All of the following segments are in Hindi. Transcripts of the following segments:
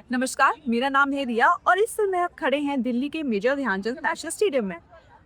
नमस्कार, मेरा नाम है रिया और इस समय आप खड़े हैं दिल्ली के मेजर ध्यानचंद नेशनल स्टेडियम में।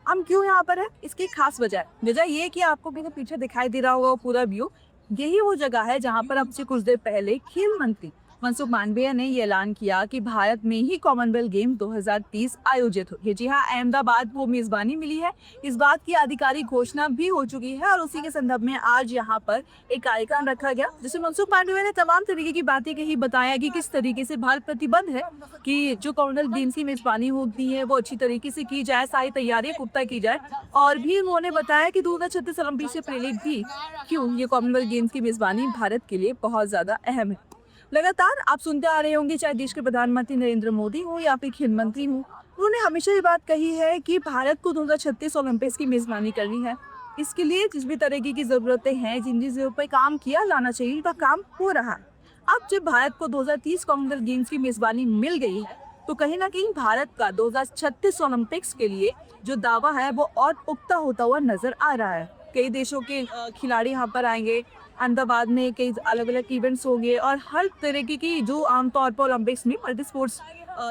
हम क्यों यहाँ पर है? इसकी खास वजह ये है कि आपको मेरे पीछे दिखाई दे रहा होगा वो पूरा व्यू। यही वो जगह है जहाँ पर अब से कुछ देर पहले खेल मंत्री मनसुख मांडविया ने ये ऐलान किया कि भारत में ही कॉमनवेल्थ गेम 2030 आयोजित होगी। जी हाँ, अहमदाबाद वो मेजबानी मिली है। इस बात की आधिकारिक घोषणा भी हो चुकी है और उसी के संदर्भ में आज यहाँ पर एक कार्यक्रम रखा गया जिसमें मनसुख मांडविया ने तमाम तरीके की बातें कही, बताया कि किस तरीके से भारत प्रतिबद्ध है कि जो कॉमनवेल्थ गेम्स की मेजबानी होती है वो अच्छी तरीके से की जाए, सारी तैयारियां पुख्ता की जाए। और भी उन्होंने बताया कि 2036 ओलंपिक से प्रेरित भी क्यों ये कॉमनवेल्थ गेम्स की मेजबानी भारत के लिए बहुत ज्यादा अहम है। लगातार आप सुनते आ रहे होंगे, चाहे देश के प्रधानमंत्री नरेंद्र मोदी हो या फिर खेल मंत्री हो, उन्होंने हमेशा ये बात कही है कि भारत को 2036 ओलंपिक्स की मेजबानी करनी है। इसके लिए जिस भी तरीके की जरूरतें हैं, जिन जिन चीजों पर काम किया जाना चाहिए, उनका काम हो रहा है। अब जब भारत को 2030 कॉमनवेल्थ गेम्स की मेजबानी मिल गई है तो कहीं ना कहीं भारत का 2036 ओलंपिक्स के लिए जो दावा है वो और पुख्ता होता हुआ नजर आ रहा है। कई देशों के खिलाड़ी यहाँ पर आएंगे, अहमदाबाद में कई अलग अलग इवेंट्स होंगे और हर तरीके की जो आमतौर पर ओलंपिक्स में मल्टी स्पोर्ट्स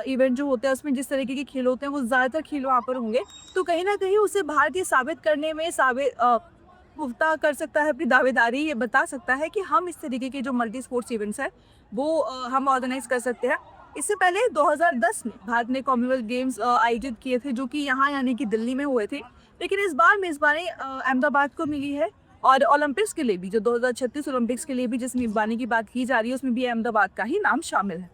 इवेंट जो होते हैं उसमें जिस तरीके के खेल होते हैं वो ज़्यादातर खेल वहाँ पर होंगे। तो कहीं ना कहीं उसे भारतीय साबित करने में पुख्ता कर सकता है अपनी दावेदारी, ये बता सकता है कि हम इस तरीके के जो मल्टी स्पोर्ट्स इवेंट्स हैं वो हम ऑर्गेनाइज कर सकते हैं। इससे पहले 2010 में भारत ने कॉमनवेल्थ गेम्स आयोजित किए थे जो कि यहाँ यानी कि दिल्ली में हुए थे, लेकिन इस बार मेजबानी अहमदाबाद को मिली है। और ओलंपिक्स के लिए भी, जो 2036 ओलंपिक्स के लिए भी जिस मेजबानी की बात की जा रही है उसमें भी अहमदाबाद का ही नाम शामिल है।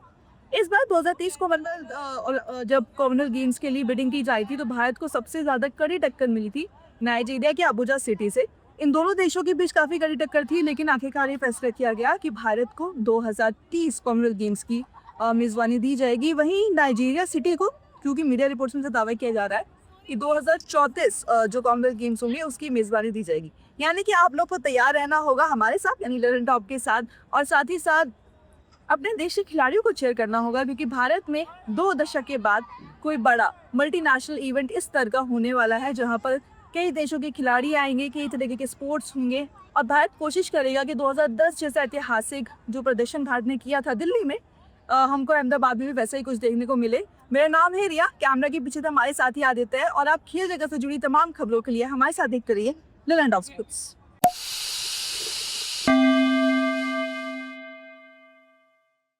इस बार 2030 कॉमनवेल्थ जब कॉमनवेल्थ गेम्स के लिए बिडिंग की जाई थी तो भारत को सबसे ज्यादा कड़ी टक्कर मिली थी नाइजीरिया के अबुजा सिटी से। इन दोनों देशों के बीच काफी कड़ी टक्कर थी, लेकिन आखिरकार ये फैसला किया गया कि भारत को 2030 कॉमनवेल्थ गेम्स की मेजबानी दी जाएगी। वहीं नाइजीरिया सिटी को, क्योंकि मीडिया रिपोर्ट्स में से दावा किया जा रहा है कि 2034 जो कॉमनवेल्थ गेम्स होंगे उसकी मेजबानी दी जाएगी। यानी कि आप लोग को तैयार रहना होगा हमारे साथ, यानी ललन टॉप के साथ, और साथ ही साथ अपने देश के खिलाड़ियों को चेयर करना होगा, क्योंकि भारत में 2 दशक के बाद कोई बड़ा मल्टीनेशनल इवेंट इस तरह का होने वाला है जहां पर कई देशों के खिलाड़ी आएंगे, कई तरीके के स्पोर्ट्स होंगे और भारत कोशिश करेगा कि 2010 जैसा ऐतिहासिक जो प्रदर्शन भारत ने किया था दिल्ली में, हमको अहमदाबाद में भी वैसा ही कुछ देखने को मिले। मेरा नाम है रिया, कैमरा के पीछे तो हमारे साथ ही आदित्य है और आप खेल जगत से जुड़ी तमाम खबरों के लिए हमारे साथ देखते रहिए ललन टॉप स्पोर्ट्स।